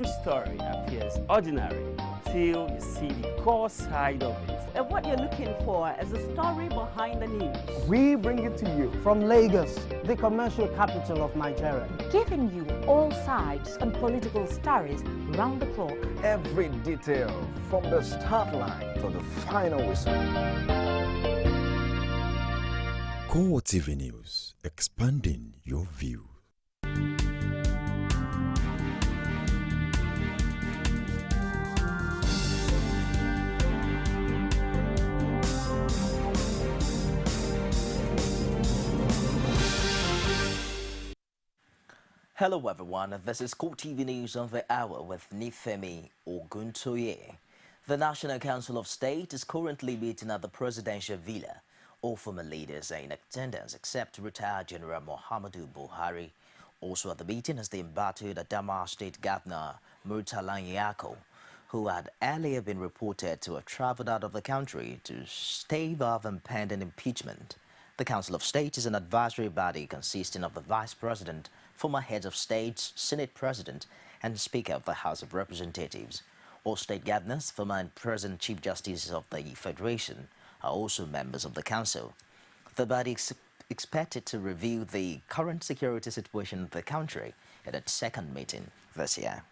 every story appears ordinary till you see the core side of it. And what you're looking for is the story behind the news. We bring it to you from Lagos, the commercial capital of Nigeria. Giving you all sides and political stories round the clock. Every detail from the start line to the final whistle. CoreTV News, expanding your view. Hello everyone, this is CoreTV News on the Hour with Nifemi Oguntoye. The National Council of State is currently meeting at the Presidential Villa. All former leaders are in attendance except retired General Muhammadu Buhari. Also at the meeting is the embattled Adamawa State Governor Murtala Nyako, who had earlier been reported to have traveled out of the country to stave off impending impeachment. The Council of State is an advisory body consisting of the Vice President, former heads of states, Senate President, and Speaker of the House of Representatives. All state governors, former and present Chief Justices of the Federation, are also members of the Council. The body is expected to review the current security situation of the country at its second meeting this year.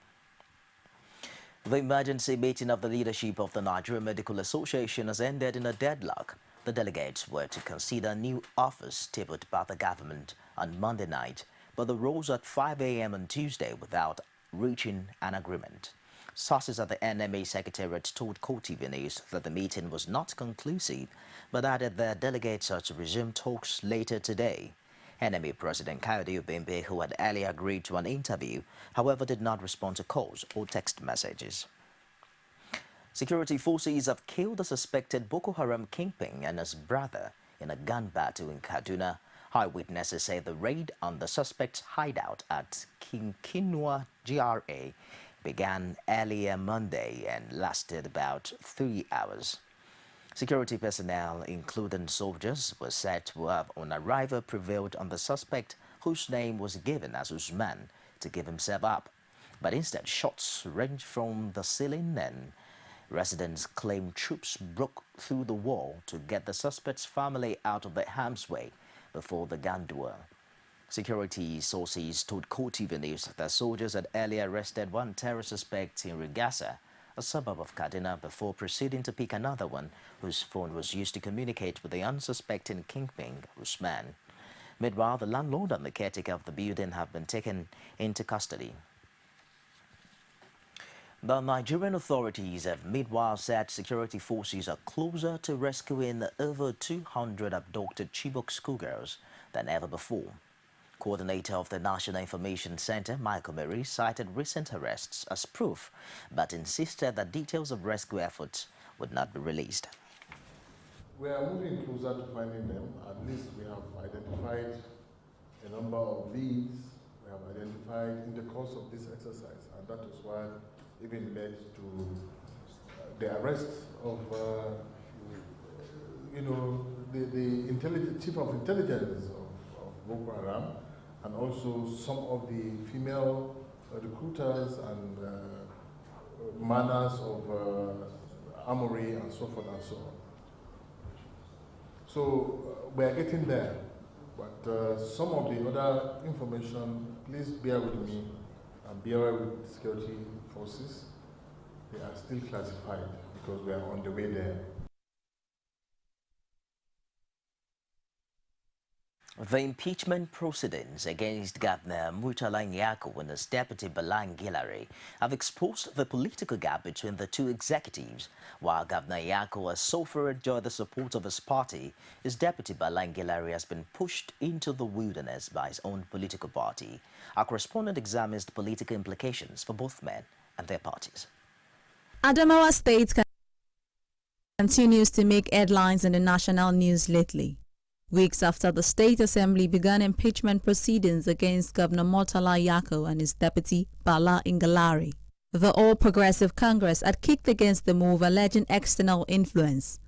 The emergency meeting of the leadership of the Nigerian Medical Association has ended in a deadlock. The delegates were to consider new offers tabled by the government on Monday night, but they rose at 5 a.m. on Tuesday without reaching an agreement. Sources at the NMA Secretariat told CoreTV News that the meeting was not conclusive, but added their delegates are to resume talks later today. NMA President Kayode Obembe, who had earlier agreed to an interview, however did not respond to calls or text messages. Security forces have killed a suspected Boko Haram kingpin and his brother in a gun battle in Kaduna. Eyewitnesses say the raid on the suspect's hideout at Kinkinua GRA began earlier Monday and lasted about 3 hours. Security personnel, including soldiers, were said to have on arrival prevailed on the suspect, whose name was given as Usman, to give himself up. But instead, shots ranged from the ceiling and residents claim troops broke through the wall to get the suspect's family out of the harm's way before the gun duel. Security sources told CoreTV News that soldiers had earlier arrested one terror suspect in Rigasa, a suburb of Kaduna, before proceeding to pick another one whose phone was used to communicate with the unsuspecting kingpin, Usman. Meanwhile, the landlord and the caretaker of the building have been taken into custody. The Nigerian authorities have meanwhile said security forces are closer to rescuing over 200 abducted Chibok schoolgirls than ever before. Coordinator of the National Information Center, Michael Mary, cited recent arrests as proof, but insisted that details of rescue efforts would not be released. We are moving closer to finding them. At least we have identified a number of leads we have identified in the course of this exercise, and that is why even led to the arrest of, the chief of intelligence of Boko Haram, and also some of the female recruiters and manners of armory and so forth and so on. So we are getting there, but some of the other information, please bear with me and bear with security forces. They are still classified because we are on the way there. The impeachment proceedings against Governor Murtala Nyako and his deputy Bala Ngilare have exposed the political gap between the two executives. While Governor Nyako has so far enjoyed the support of his party, his deputy Bala Ngilare has been pushed into the wilderness by his own political party. Our correspondent examines the political implications for both men and their parties. Adamawa State continues to make headlines in the national news lately. Weeks after the State Assembly began impeachment proceedings against Governor Murtala Nyako and his deputy Bala Ngilare, the All Progressive Congress had kicked against the move, alleging external influence.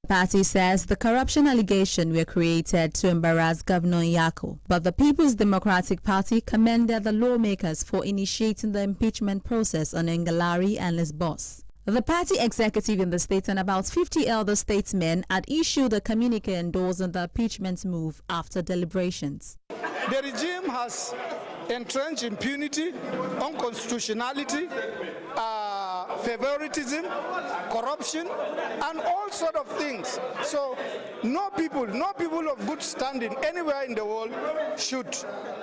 The party says the corruption allegations were created to embarrass Governor Nyako, but the People's Democratic Party commended the lawmakers for initiating the impeachment process on Ngelari and his boss. The party executive in the state and about 50 elder statesmen had issued a communique endorsing the impeachment move after deliberations. The regime has entrenched impunity, unconstitutionality, favoritism, corruption, and all sort of things. So no people of good standing anywhere in the world should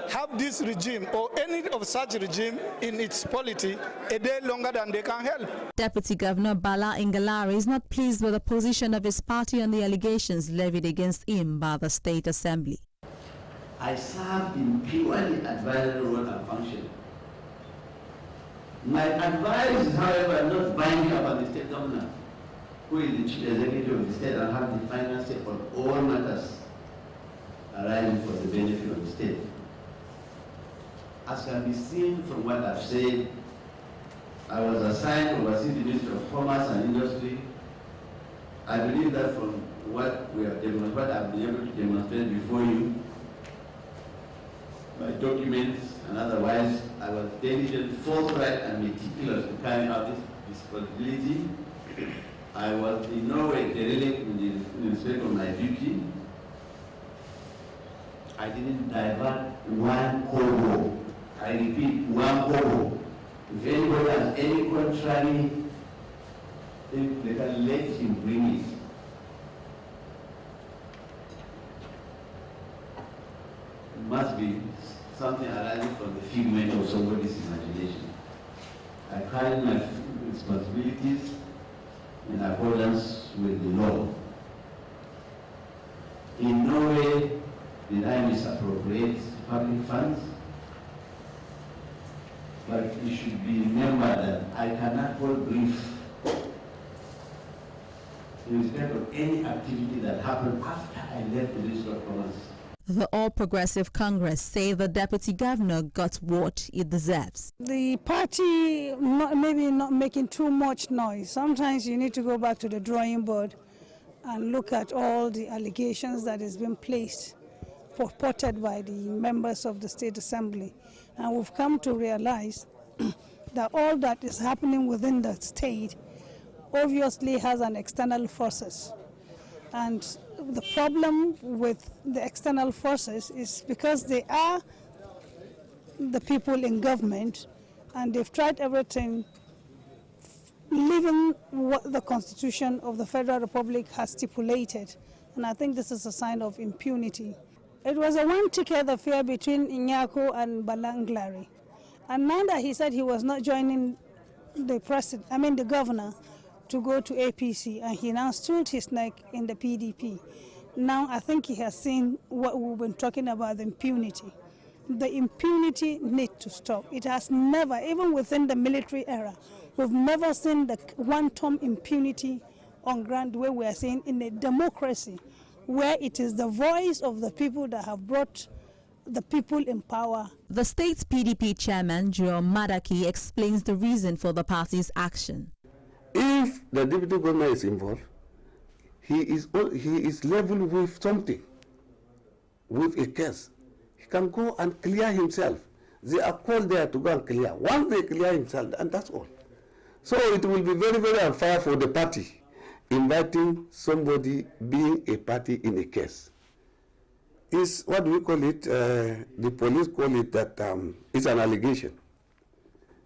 have this regime or any of such regime in its polity a day longer than they can help. Deputy Governor Bala Ngelari is not pleased with the position of his party on the allegations levied against him by the State Assembly. I serve in purely advisory role and function. My advice is, however, not binding upon the state governor, who is the chief executive of the state and has the final say on all matters arising for the benefit of the state. As can be seen from what I've said, I was assigned to oversee the Ministry of Commerce and Industry. I believe that from what I've been able to demonstrate before you, by documents and otherwise, I was diligent, forthright, and meticulous in carrying out this responsibility. I was in no way derelict in respect of my duty. I didn't divert one kobo. I repeat, one kobo. If anybody has any contrary, then they can let him bring it. It must be something arising from the figment of somebody's imagination. I carry my responsibilities in accordance with the law. In no way did I misappropriate public funds, but it should be remembered that I cannot hold brief in respect of any activity that happened after I left the Ministry of Commerce. The All Progressive Congress say the deputy governor got what he deserves. The party maybe not making too much noise. Sometimes you need to go back to the drawing board and look at all the allegations that has been placed, purported by the members of the State Assembly. And we've come to realize that all that is happening within the state obviously has an external forces. And the problem with the external forces is because they are the people in government and they've tried everything, leaving what the Constitution of the Federal Republic has stipulated. And I think this is a sign of impunity. It was a one-ticket affair between Nyako and Bala Ngelari. And now that he said he was not joining the governor, to go to APC, and he now stood his neck in the PDP. Now I think he has seen what we've been talking about, the impunity. The impunity needs to stop. It has never, even within the military era, we've never seen the one-term impunity on ground the way we are seeing in a democracy, where it is the voice of the people that have brought the people in power. The state's PDP chairman, Joe Madaki, explains the reason for the party's action. If the deputy governor is involved, he is leveled with something, with a case. He can go and clear himself. They are called there to go and clear. Once they clear himself, and that's all. So it will be very, very unfair for the party inviting somebody being a party in a case. It's what we call it, the police call it that it's an allegation.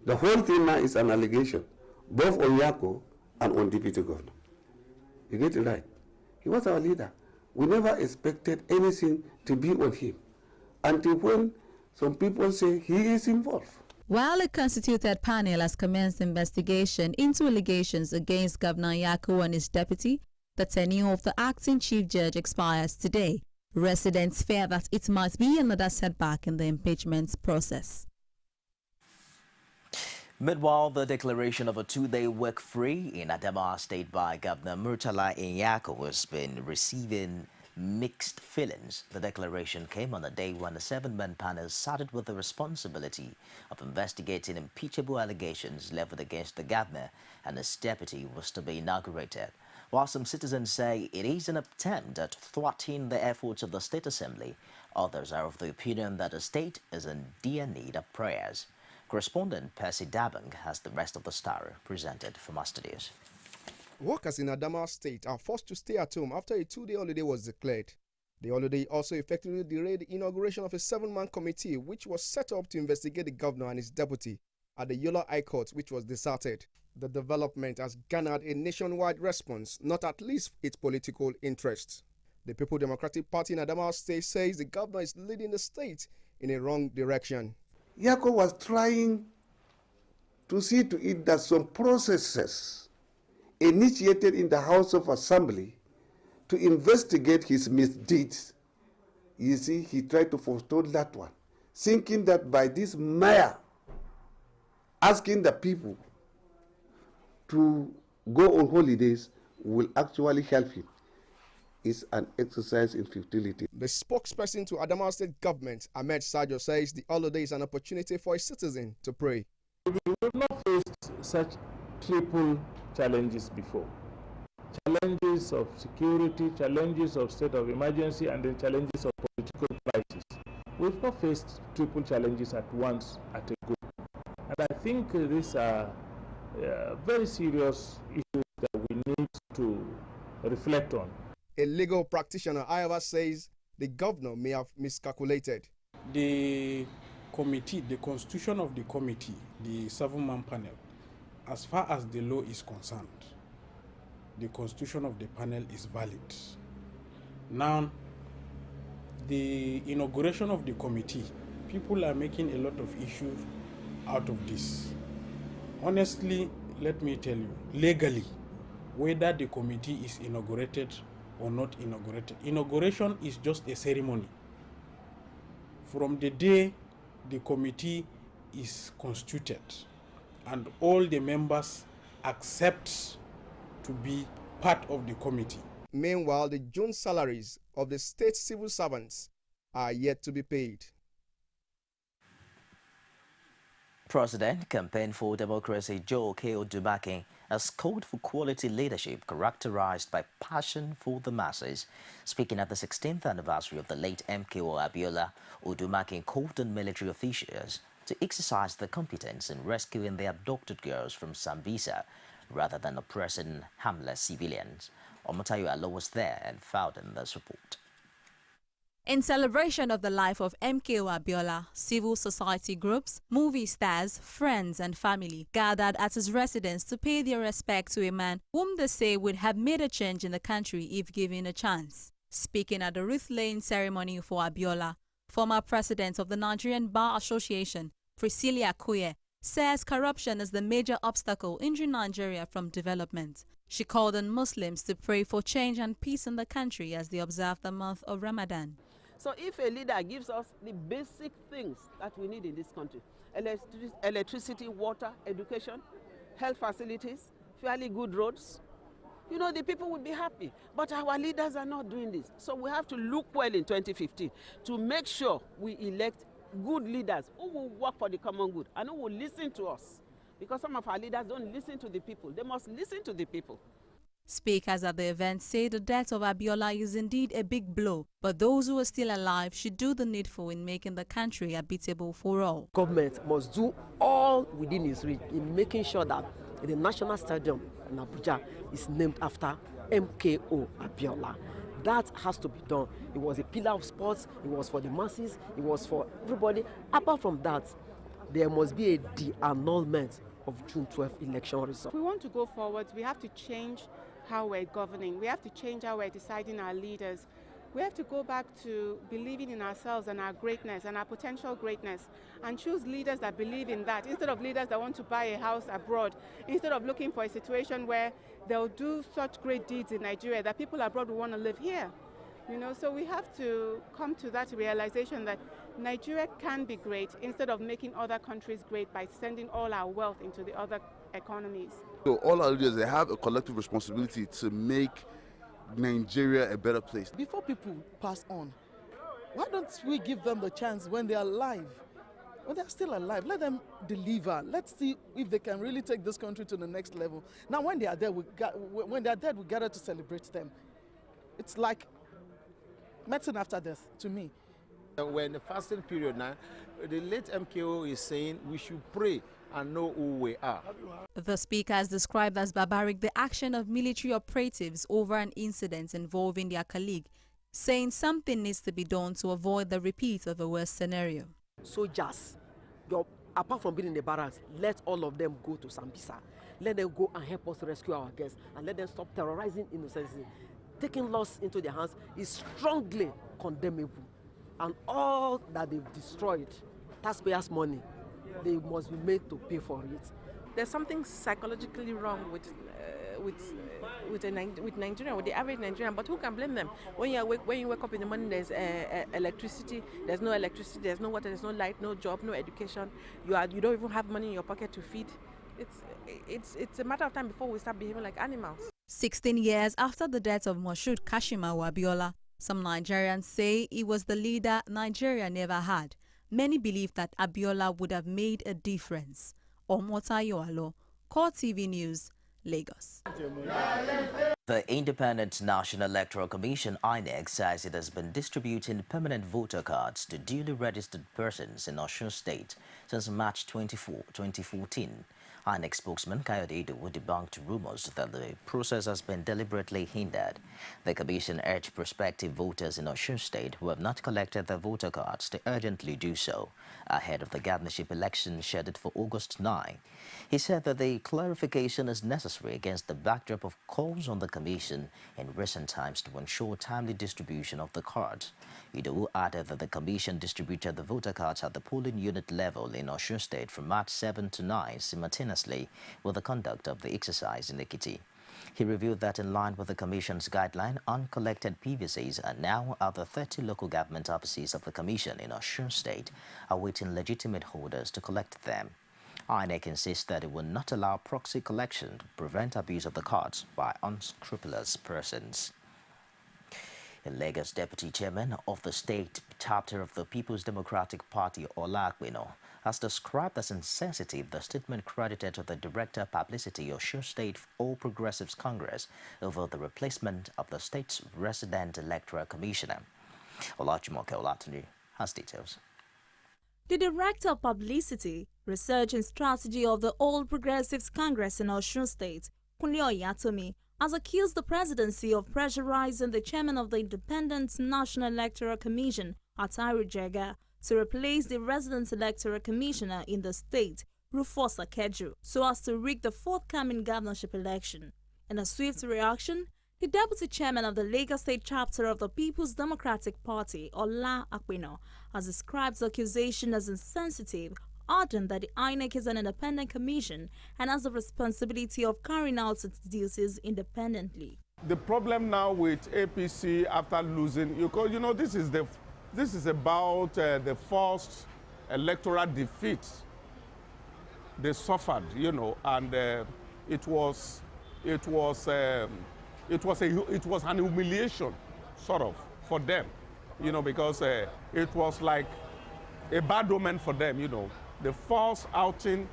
The whole thing now is an allegation, both on Nyako and on deputy governor. You get it right. He was our leader. We never expected anything to be on him until when some people say he is involved. While a constituted panel has commenced investigation into allegations against Governor Nyako and his deputy, the tenure of the acting chief judge expires today. Residents fear that it might be another setback in the impeachment process. Meanwhile, the declaration of a two-day work-free in Adamawa State by Governor Murtala Nyako has been receiving mixed feelings. The declaration came on a day when the 7-man panel started with the responsibility of investigating impeachable allegations leveled against the governor and his deputy was to be inaugurated. While some citizens say it is an attempt at thwarting the efforts of the State Assembly, others are of the opinion that the state is in dire need of prayers. Correspondent Percy Dabang has the rest of the story presented from our studios. Workers in Adamawa State are forced to stay at home after a 2-day holiday was declared. The holiday also effectively delayed the inauguration of a 7-man committee which was set up to investigate the governor and his deputy at the Yola High Court, which was deserted. The development has garnered a nationwide response, not at least its political interests. The People Democratic Party in Adamawa State says the governor is leading the state in a wrong direction. Yako was trying to see to it that some processes initiated in the House of Assembly to investigate his misdeeds. You see, he tried to forestall that one, thinking that by this mayor asking the people to go on holidays will actually help him. It's an exercise in futility. The spokesperson to Adamawa State government, Ahmed Sajo, says the holiday is an opportunity for a citizen to pray. We have not faced such triple challenges before. Challenges of security, challenges of state of emergency, and then challenges of political crisis. We've not faced triple challenges at once at a go. And I think these are very serious issues that we need to reflect on. A legal practitioner, however, says the governor may have miscalculated. The committee, the constitution of the committee, the 7-man panel, as far as the law is concerned, the constitution of the panel is valid. Now, the inauguration of the committee, people are making a lot of issues out of this. Honestly, let me tell you, legally, whether the committee is inaugurated or not inaugurated, inauguration is just a ceremony. From the day the committee is constituted and all the members accept to be part of the committee. Meanwhile, the June salaries of the state civil servants are yet to be paid. President Campaign for Democracy Joe K. Odumake has called for quality leadership characterized by passion for the masses. Speaking at the 16th anniversary of the late MKO Abiola, Odumake called on military officials to exercise their competence in rescuing the abducted girls from Sambisa rather than oppressing harmless civilians. Omotayo Alo was there and filed in this report. In celebration of the life of MKO Abiola, civil society groups, movie stars, friends and family gathered at his residence to pay their respect to a man whom they say would have made a change in the country if given a chance. Speaking at the Ruth Lane ceremony for Abiola, former president of the Nigerian Bar Association, Priscilla Akuye, says corruption is the major obstacle hindering Nigeria from development. She called on Muslims to pray for change and peace in the country as they observe the month of Ramadan. So if a leader gives us the basic things that we need in this country, electricity, water, education, health facilities, fairly good roads, you know, the people will be happy. But our leaders are not doing this. So we have to look well in 2015 to make sure we elect good leaders who will work for the common good and who will listen to us. Because some of our leaders don't listen to the people. They must listen to the people. Speakers at the event say the death of Abiola is indeed a big blow, but those who are still alive should do the needful in making the country habitable for all. Government must do all within its reach in making sure that the National Stadium in Abuja is named after MKO Abiola. That has to be done. It was a pillar of sports, it was for the masses, it was for everybody. Apart from that, there must be a de-annulment of June 12th election results. If we want to go forward, we have to change how we're governing. We have to change how we're deciding our leaders. We have to go back to believing in ourselves and our greatness and our potential greatness and choose leaders that believe in that instead of leaders that want to buy a house abroad, instead of looking for a situation where they'll do such great deeds in Nigeria that people abroad will want to live here. You know, so we have to come to that realization that Nigeria can be great instead of making other countries great by sending all our wealth into the other economies. So all our leaders, they have a collective responsibility to make Nigeria a better place. Before people pass on, why don't we give them the chance when they are alive Well, they're still alive. Let them deliver. Let's see if they can really take this country to the next level. Now, when they are dead, when they are dead, we gather to celebrate them. It's like medicine after death to me. We're in the fasting period now. The late MKO is saying we should pray and know who we are. The speaker has described as barbaric the action of military operatives over an incident involving their colleague, saying something needs to be done to avoid the repeat of a worse scenario. Soldiers, apart from being in the barracks, let all of them go to Sambisa. Let them go and help us to rescue our guests, and let them stop terrorizing innocents. Taking laws into their hands is strongly condemnable. And all that they've destroyed, taxpayers' money, they must be made to pay for it. There's something psychologically wrong with Nigeria, with the average Nigerian. But who can blame them? When you wake up in the morning, there's electricity. There's no electricity. There's no water. There's no light. No job. No education. You don't even have money in your pocket to feed. It's a matter of time before we start behaving like animals. 16 years after the death of Moshood Kashimawo Abiola, some Nigerians say he was the leader Nigeria never had. Many believe that Abiola would have made a difference. Omotayo Alo, CoreTV News, Lagos. The Independent National Electoral Commission, INEC, says it has been distributing permanent voter cards to duly registered persons in Osun State since March 24, 2014. INEC spokesman Kayode Idowu debunked rumors that the process has been deliberately hindered. The commission urged prospective voters in Osun State who have not collected their voter cards to urgently do so ahead of the governorship election scheduled for August 9. He said that the clarification is necessary against the backdrop of calls on the commission in recent times to ensure timely distribution of the cards. Idowu added that the commission distributed the voter cards at the polling unit level in Osun State from March 7 to 9 simultaneously with the conduct of the exercise in Ekiti. He revealed that in line with the Commission's guideline, uncollected PVCs are now at the 30 local government offices of the Commission in Osun State, awaiting legitimate holders to collect them. INEC insists that it will not allow proxy collection to prevent abuse of the cards by unscrupulous persons. In Lagos, Deputy Chairman of the state chapter of the People's Democratic Party, Ola Akpino, has described as insensitive the statement credited to the Director of Publicity of Osun State All Progressives Congress over the replacement of the state's resident electoral commissioner. Olajumoke Olatuni has details. The Director of Publicity, Research and Strategy of the All Progressives Congress in Osun State, Kunle Oyatomi, has accused the presidency of pressurizing the chairman of the Independent National Electoral Commission, Ataru Jega, to replace the resident electoral commissioner in the state, Rufus Akeju, so as to rig the forthcoming governorship election. In a swift reaction, the deputy chairman of the Lagos State chapter of the People's Democratic Party, Ola Akpino, has described the accusation as insensitive, adding that the INEC is an independent commission and has the responsibility of carrying out its duties independently. The problem now with APC after losing, this is about the first electoral defeat they suffered, and it was an humiliation, sort of, for them, because it was like a bad omen for them, The first outing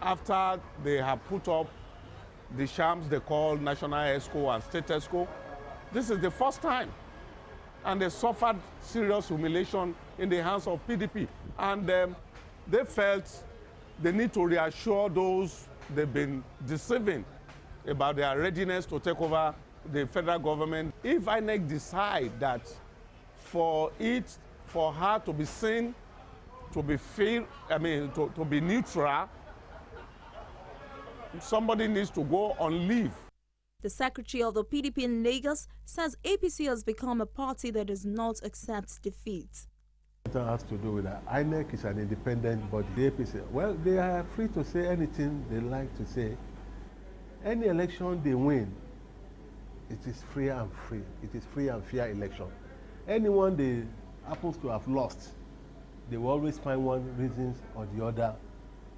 after they have put up the shams they call National ESCO and State ESCO, this is the first time. And they suffered serious humiliation in the hands of PDP. And they felt they need to reassure those they've been deceiving about their readiness to take over the federal government. If INEC decide that for her to be seen to be fair, to be neutral, somebody needs to go on leave. The secretary of the PDP in Lagos says APC has become a party that does not accept defeat. It has to do with that. INEC is an independent body. The APC, well, they are free to say anything they like to say. Any election they win, it is free and free. It is free and fair election. Anyone they happens to have lost, they will always find one reason or the other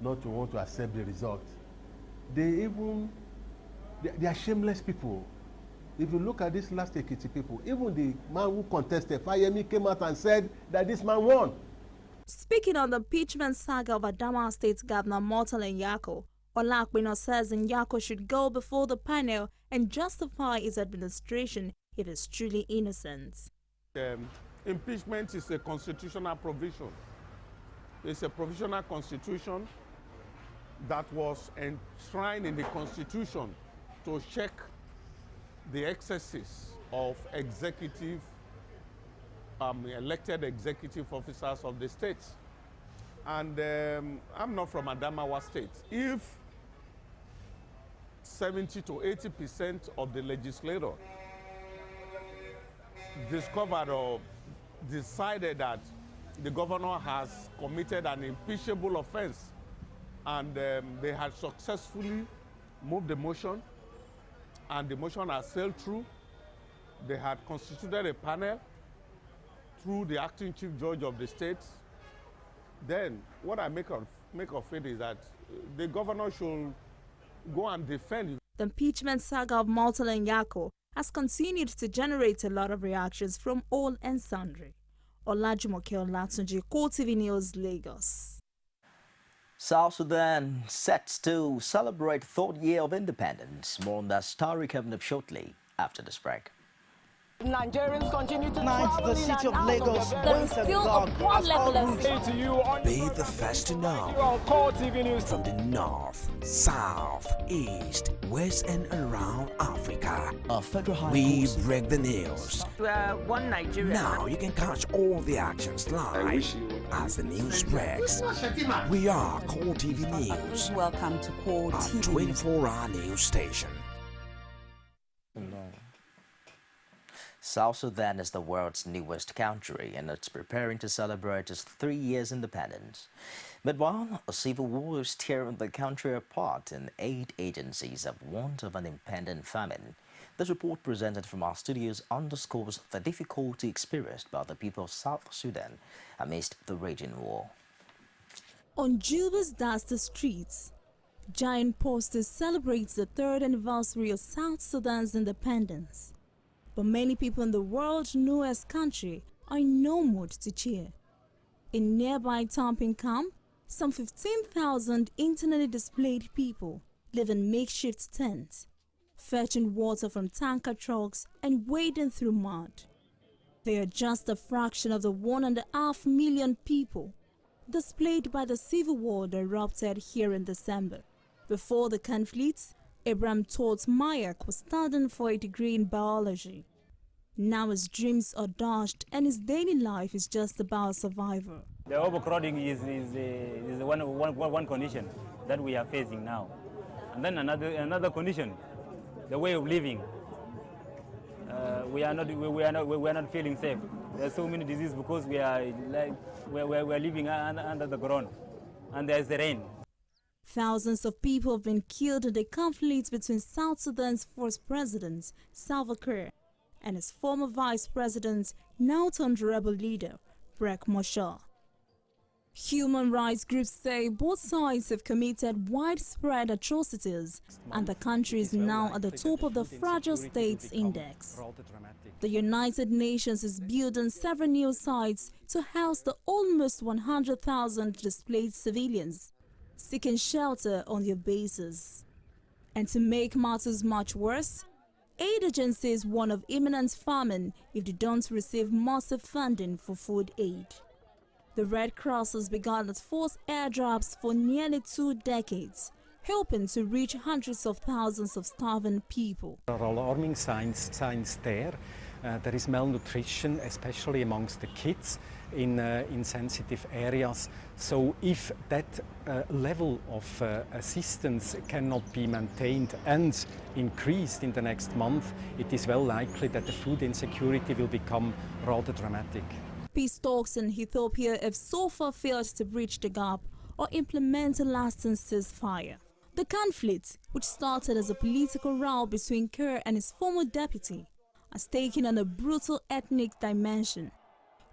not to want to accept the result. They are shameless people. If you look at this last Ekiti people, even the man who contested, Fayemi, came out and said that this man won. Speaking on the impeachment saga of Adamawa State Governor Murtala Nyako, Olakpino says Nyako should go before the panel and justify his administration if he's truly innocent. Impeachment is a constitutional provision. It's a provisional constitution that was enshrined in the Constitution to check the excesses of elected executive officers of the state. And I'm not from Adamawa State. If 70 to 80% of the legislators discovered or decided that the governor has committed an impeachable offense and they had successfully moved the motion and the motion has sailed through, they had constituted a panel through the acting chief judge of the state, then what I make of it is that the governor should go and defend. The impeachment saga of Murtala Nyako has continued to generate a lot of reactions from all and sundry. Olajumoke Olatunji, CoreTV News, Lagos. South Sudan sets to celebrate third year of independence. More on that story coming up shortly after this break. Nigerians continue to travel the city of Lagos once Be the first to know from the north, south, east, west and around Africa. We break the news. We are one Nigeria. Now you can catch all the actions live as the news breaks. We are CoreTV News. Welcome to CoreTV, a 24-hour news station. South Sudan is the world's newest country and it's preparing to celebrate its 3 years independence. But while a civil war is tearing the country apart and aid agencies have warned of an impending famine, this report presented from our studios underscores the difficulty experienced by the people of South Sudan amidst the raging war. On Juba's dusty streets, giant posters celebrate the 3rd anniversary of South Sudan's independence. But many people in the world's newest country are in no mood to cheer. In nearby Tamping camp, some 15,000 internally displayed people live in makeshift tents, fetching water from tanker trucks and wading through mud. They are just a fraction of the 1.5 million people displaced by the civil war that erupted here in December. Before the conflict, Abraham Todt Mayak was studying for a degree in biology. Now his dreams are dashed and his daily life is just about survival. The overcrowding is one condition that we are facing now. And then another condition, the way of living. We are not feeling safe. There are so many diseases because we are living under the ground and there is the rain. Thousands of people have been killed in the conflict between South Sudan's first president, Salva Kiir, and his former vice president, now turned rebel leader, Riek Machar. Human rights groups say both sides have committed widespread atrocities and the country is now at the top of the Fragile States Index. The United Nations is building several new sites to house the almost 100,000 displaced civilians seeking shelter on their bases. And to make matters much worse, aid agencies warn of imminent famine if they don't receive massive funding for food aid. The Red Cross has begun its forced airdrops for nearly 2 decades, helping to reach hundreds of thousands of starving people. There are alarming signs there. There is malnutrition, especially amongst the kids in sensitive areas. So if that level of assistance cannot be maintained and increased in the next month, it is well likely that the food insecurity will become rather dramatic. Peace talks in Ethiopia have so far failed to bridge the gap or implement a lasting ceasefire. The conflict, which started as a political row between Kiir and his former deputy, has taken on a brutal ethnic dimension,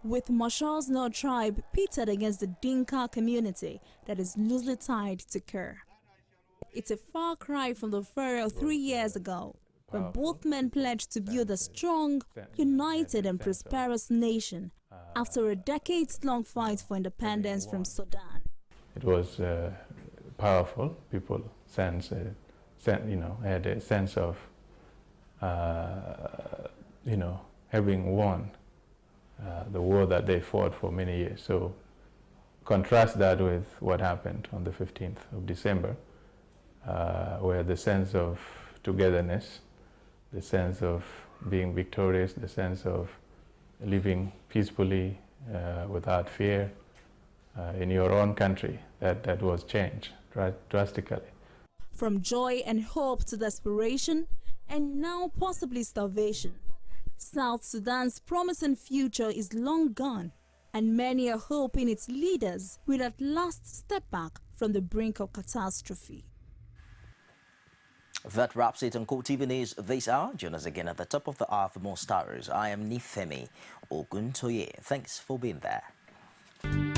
with Machar's Nord tribe pitted against the Dinka community that is loosely tied to Kiir. It's a far cry from the pharaoh 3 years ago, when both men pledged to build a strong, united and prosperous nation after a decades-long fight for independence from Sudan. It was powerful. People had a sense of, having won the war that they fought for many years. So contrast that with what happened on the 15th of December, where the sense of togetherness, the sense of being victorious, the sense of living peacefully without fear in your own country, that was changed drastically. From joy and hope to desperation, and now possibly starvation, South Sudan's promising future is long gone, and many are hoping its leaders will at last step back from the brink of catastrophe. That wraps it on CoreTV News this hour. Join us again at the top of the hour for more stories. I am Nifemi Oguntoye. Thanks for being there.